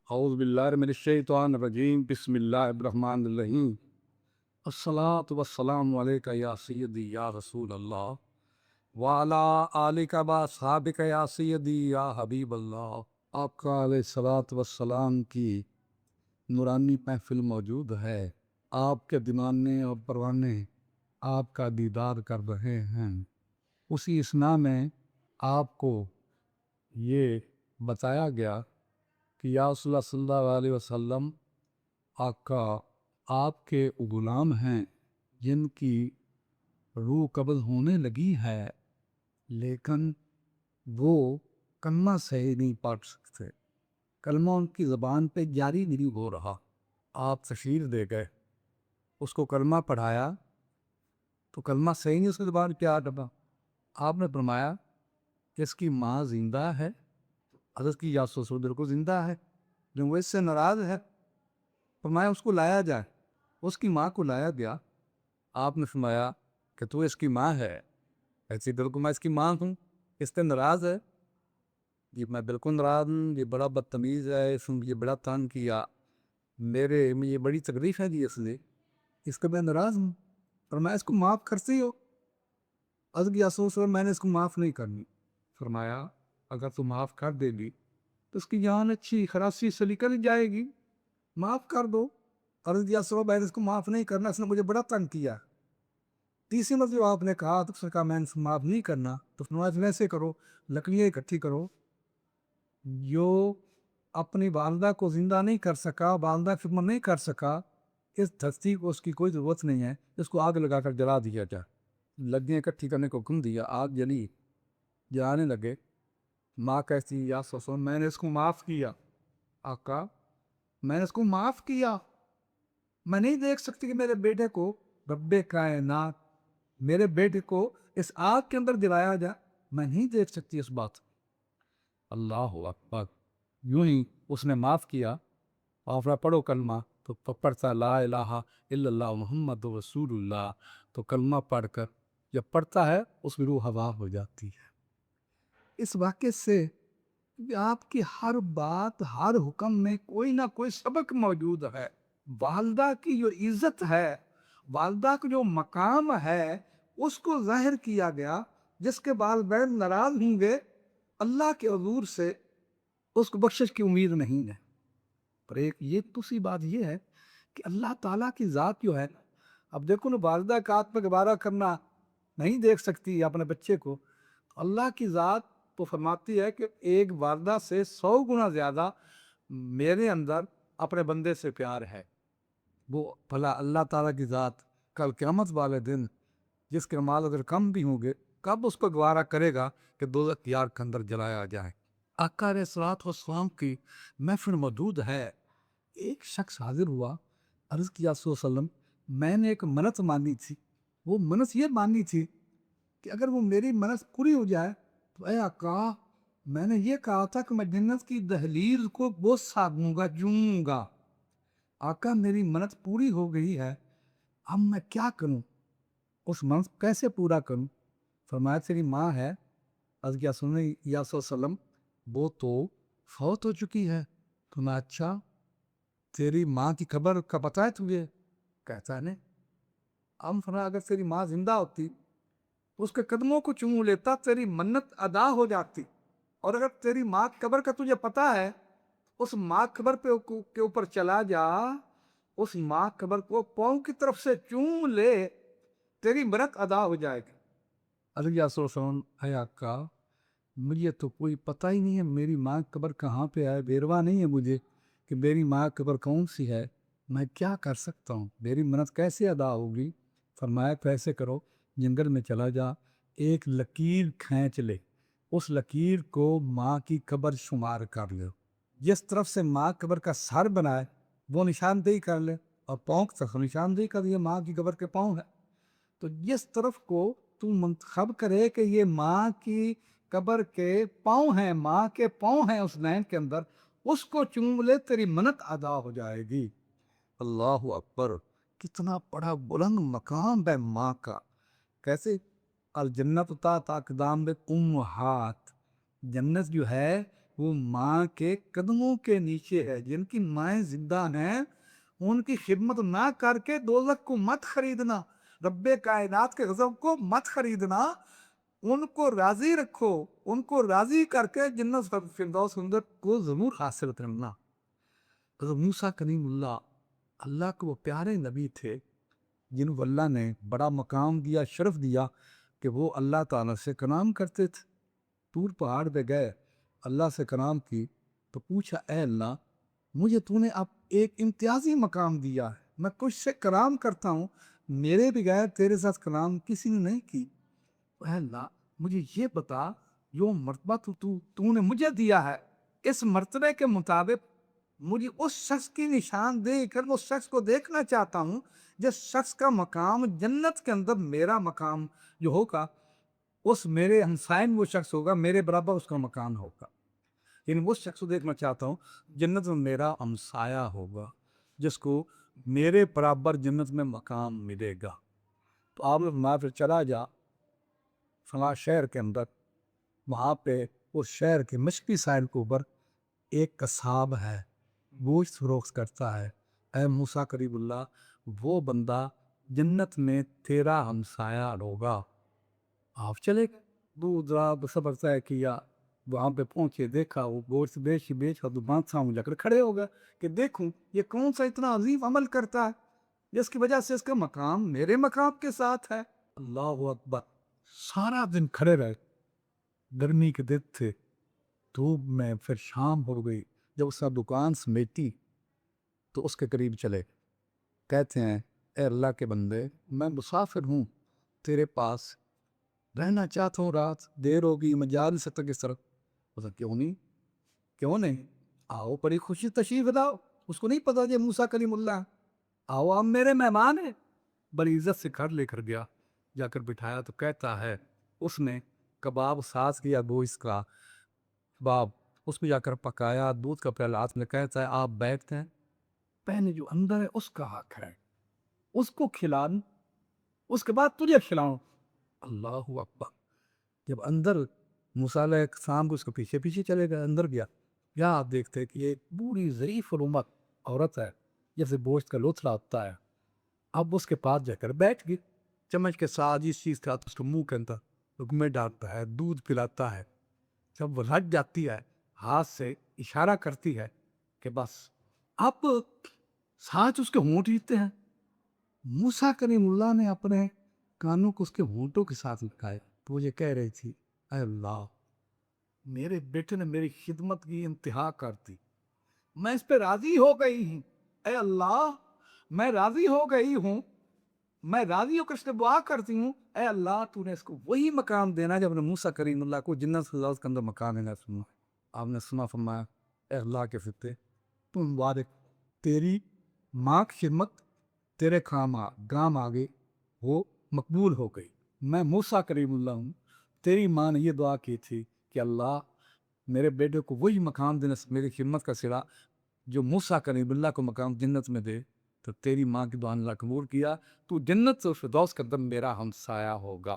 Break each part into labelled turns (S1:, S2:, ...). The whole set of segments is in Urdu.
S1: اعوذ باللہ من الشیطان الرجیم بسم اللہ الرحمن الرحیم الصلاۃ والسلام علیک یا سیدی یا رسول اللہ وعلی آلک و اصحابک یا سیدی یا حبیب اللہ۔ آپ کا علیہ الصلاۃ والسلام کی نورانی محفل موجود ہے۔ آپ کے دیوانے اور پروانے آپ کا دیدار کر رہے ہیں۔ اسی اسنا میں آپ کو یہ بتایا گیا کہ یا رسول اللہ صلی اللہ علیہ وسلم آقا آپ کے غلام ہیں جن کی روح قبض ہونے لگی ہے، لیکن وہ کلمہ صحیح نہیں پڑھ سکتے، کلمہ ان کی زبان پہ جاری نہیں ہو رہا۔ آپ تشریف دے گئے، اس کو کلمہ پڑھایا تو کلمہ صحیح نہیں اس کی زبان پہ آ رہا۔ آپ نے فرمایا کہ اس کی ماں زندہ ہے؟ حضرت کی یا رسول اللہ بالکل زندہ ہے، لیکن وہ اس سے ناراض ہے۔ فرمایا اس کو لایا جائے۔ اس کی ماں کو لایا گیا۔ آپ نے فرمایا کہ تو اس کی ماں ہے؟ ایسی بالکل میں اس کی ماں ہوں، اس سے ناراض ہے؟ جی میں بالکل ناراض ہوں، یہ بڑا بدتمیز ہے، اس نے مجھے بڑا تنگ کیا، مجھے بڑی تکلیف ہے جی اس نے، اس کا میں ناراض ہوں۔ فرمایا اس کو معاف کرتے ہو؟ حضرت کی رسول صلی اللہ علیہ وسلم میں نے اس کو معاف نہیں کرنی۔ فرمایا اگر تو معاف کر دے گی تو اس کی جان اچھی خلاصی سے نکل جائے گی، معاف کر دو۔ عرض کیا رسول اللہ میں نے اس کو معاف نہیں کرنا، اس نے مجھے بڑا تنگ کیا۔ تیسری مرتبہ آپ نے کہا تو اس نے کہا میں نے اس کو معاف نہیں کرنا، تو فرمایا ویسے کرو، لکڑیاں اکٹھی کرو، جو اپنی والدہ کو زندہ نہیں کر سکا، والدہ کی خدمت نہیں کر سکا، اس دھرتی کو اس کی کوئی ضرورت نہیں ہے، اس کو آگ لگا کر جلا دیا جائے۔ لکڑیاں اکٹھی کرنے کو حکم دیا، آگ جلی، جلانے لگے۔ ماں کہتی یا رسول اللہ میں نے اس کو معاف کیا۔ آقا میں نے اس کو معاف کیا، میں نہیں دیکھ سکتی کہ میرے بیٹے کو رب کائنات میرے بیٹے کو اس آگ کے اندر دلایا جائے، میں نہیں دیکھ سکتی اس بات۔ اللہ اکبر۔ یوں ہی اس نے معاف کیا۔ اور پڑھو کلمہ، تو پڑھتا لا الہ الا اللہ محمد رسول اللہ، تو کلمہ پڑھ کر جب پڑھتا ہے اس کی روح ہوا ہو جاتی ہے۔ اس واقعے سے آپ کی ہر بات، ہر حکم میں کوئی نہ کوئی سبق موجود ہے۔ والدہ کی جو عزت ہے، والدہ کا جو مقام ہے، اس کو ظاہر کیا گیا۔ جس کے والدین ناراض ہوں گے، اللہ کے حضور سے اس کو بخشش کی امید نہیں ہے۔ پر ایک یہ دوسری بات یہ ہے کہ اللہ تعالیٰ کی ذات جو ہے، اب دیکھو نا، والدہ کا ہاتھ پہ گوارا کرنا نہیں دیکھ سکتی اپنے بچے کو، اللہ کی ذات تو فرماتی ہے کہ ایک والدہ سے 100 گنا زیادہ میرے اندر اپنے بندے سے پیار ہے۔ وہ بھلا اللہ تعالیٰ کی ذات کل قیامت والے دن جس کے مال اگر کم بھی ہوں گے، کب اس کو گوارا کرے گا کہ دوزخ کی آگ کے اندر جلایا جائے؟ آقا علیہ الصلوۃ والسلام کی محفل موجود ہے۔ ایک شخص حاضر ہوا، عرض کیا رسول اللہ علیہ وسلم میں نے ایک منت مانی تھی، وہ منت یہ مانی تھی کہ اگر وہ میری منت پوری ہو جائے تو اے آقا میں نے یہ کہا تھا کہ میں جنت کی دہلیز کو بوسہ دوں گا، جوں گا۔ آقا میری منت پوری ہو گئی ہے، اب میں کیا کروں؟ اس منت کیسے پورا کروں؟ فرمایا تیری ماں ہے۔ عرض کیا سنیں یا رسول اللہ علیہ وسلم وہ تو فوت ہو چکی ہے۔ تو میں اچھا تیری ماں کی خبر کا پتہ ہے تجھے؟ کہتا ہے نہیں۔ اب فرمایا اگر تیری ماں زندہ ہوتی، اس کے قدموں کو چوم لیتا، تیری منت ادا ہو جاتی۔ اور اگر تیری ماں کی قبر کا تجھے پتہ ہے، اس ماں کی قبر کے اوپر چلا جا، اس ماں کی قبر کو پاؤں کی طرف سے چوم لے، تیری منت ادا ہو جائے گی۔ عرض یا رسول اللہ اے آقا مجھے تو کوئی پتہ ہی نہیں ہے میری ماں کی قبر کہاں پہ ہے، بیروا نہیں ہے مجھے کہ میری ماں کی قبر کون سی ہے، میں کیا کر سکتا ہوں، میری منت کیسے ادا ہوگی؟ فرمایا کیسے کرو، جنگل میں چلا جا، ایک لکیر کھینچ لے، اس لکیر کو ماں کی قبر شمار کر لے، جس طرف سے ماں کی قبر کا سر بنائے وہ نشاندہی کر لے، اور پاؤں کی طرف نشاندہی کر یہ ماں کی قبر کے پاؤں ہے۔ تو جس طرف کو تو منتخب کرے کہ یہ ماں کی قبر کے پاؤں ہیں، ماں کے پاؤں ہیں اس لائن کے اندر، اس کو چوم لے، تیری منت ادا ہو جائے گی۔ اللہ اکبر، کتنا بڑا بلند مقام ہے ماں کا۔ کیسے؟ الجنت تحت اقدام الامہات، جنت جو ہے وہ ماں کے قدموں کے نیچے ہے. جن کی مائیں زندہ ہیں ان کی خدمت نہ کر کے دوزخ کو مت خریدنا، رب کائنات کے غضب کو مت خریدنا. ان کو راضی رکھو، ان کو راضی کر کے جنت فردوس اندر کو ضرور حاصل کرنا. حضرت موسیٰ کلیم اللہ، اللہ کے وہ پیارے نبی تھے جن کو اللہ نے بڑا مقام دیا، شرف دیا کہ وہ اللہ تعالیٰ سے کلام کرتے تھے. طور پہاڑ پہ گئے، اللہ سے کلام کی تو پوچھا اے اللہ مجھے تو نے اب ایک امتیازی مقام دیا ہے، میں کچھ سے کلام کرتا ہوں، میرے بغیر تیرے ساتھ کلام کسی نے نہیں کی. اے اللہ مجھے یہ بتا جو مرتبہ تو نے مجھے دیا ہے اس مرتبے کے مطابق مجھے اس شخص کی نشان دے کر اس شخص کو دیکھنا چاہتا ہوں جس شخص کا مقام جنت کے اندر میرا مقام جو ہوگا، اس میرے ہمسائن وہ شخص ہوگا، میرے برابر اس کا مقام ہوگا. یعنی وہ شخص کو دیکھنا چاہتا ہوں جنت میں میرا ہمسایہ ہوگا جس کو میرے برابر جنت میں مقام ملے گا. تو آپ نے پھر چلا جا فلاں شہر کے اندر، وہاں پہ اس شہر کے مشرقی ساحل کے اوپر ایک قصاب ہے، گوشت فروخت کرتا ہے. اے موسیٰ کلیم اللہ وہ بندہ جنت میں تیرا ہمسایہ ہوگا. آپ چلے گئے، دور دراز سفر طے کیا، وہاں پہ پہنچے، دیکھا وہ گوشت بیچ تو بادشاہ جا کر کھڑے ہو گئے کہ دیکھوں یہ کون سا اتنا عظیم عمل کرتا ہے جس کی وجہ سے اس کا مقام میرے مقام کے ساتھ ہے. اللہ اکبر. سارا دن کھڑے رہے، گرمی کے دن تھے، دھوپ میں. پھر شام ہو گئی، جب اس کا دکان سمیٹی تو اس کے قریب چلے. کہتے ہیں اے اللہ کے بندے میں مسافر ہوں، تیرے پاس رہنا چاہتا ہوں، رات دیر ہوگی، میں جا نہیں سکتا کس طرح. کیوں نہیں آؤ، بڑی خوشی تشریف لاؤ. اس کو نہیں پتا یہ موسیٰ کلیم اللہ، آؤ آپ میرے مہمان ہیں. بڑی عزت سے گھر لے کر گیا، جا کر بٹھایا تو کہتا ہے اس نے کباب ساز کیا، گوشت کا کباب اس میں جا کر پکایا، دودھ کا پیالہ ہاتھ میں. کہتا ہے آپ بیٹھتے ہیں، پہلے جو اندر ہے اس کا حق ہے، اس کو کھلاؤں، اس کے بعد تجھے کھلاؤں. اللہ اکبر. جب اندر موسیٰ علیہ السلام کو اس کے پیچھے پیچھے چلے گئے، اندر گیا، یا آپ دیکھتے کہ ایک بوڑھی ضعیف العمر عورت ہے جیسے گوشت کا لوتھڑا ہوتا ہے. اب اس کے پاس جا کر بیٹھ گئی، چمچ کے ساتھ اس چیز کا اس کو منہ کے اندر لقمے ڈالتا ہے، دودھ پلاتا ہے. جب وہ رٹ جاتی ہے، ہاتھ سے اشارہ کرتی ہے کہ بس. اب ساتھ اس کے ہونٹ ہلتے ہیں. موسیٰ کلیم اللہ نے اپنے کانوں کو اس کے ہونٹوں کے ساتھ لگائے تو وہ یہ کہہ رہی تھی اے اللہ میرے بیٹے نے میری خدمت کی انتہا کر دی، میں اس پہ راضی ہو گئی ہوں. اے اللہ میں راضی ہو گئی ہوں، میں راضی ہو کر اس سے دعا کرتی ہوں اے اللہ تو نے اس کو وہی مقام دینا جب نے موسیٰ کلیم اللہ کو جنت فردوس کے اندر مقام دینا. سنا آپ نے سنا فرمایا اے اللہ کے فرشتے تم مبارک، تیری ماں کی خدمت تیرے کام آگے وہ مقبول ہو گئی. میں موسیٰ کلیم اللہ ہوں، تیری ماں نے یہ دعا کی تھی کہ اللہ میرے بیٹے کو وہی مقام دینا، میری خدمت کا صلہ جو موسیٰ کلیم اللہ کو مقام جنت میں دے. تو تیری ماں کی دعا نے اللہ قبول کیا، تو جنت سے فردوس کے اندر میرا ہمسایہ ہوگا.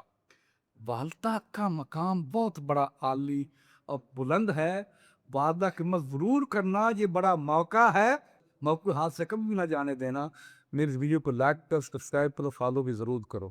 S1: والدہ کا مقام بہت بڑا عالی اور بلند ہے. والدہ کی خدمت ضرور کرنا، یہ بڑا موقع ہے، موقع ہاتھ سے کبھی بھی نہ جانے دینا. میری ویڈیو کو لائک کرو، سبسکرائب کرو، فالو بھی ضرور کرو.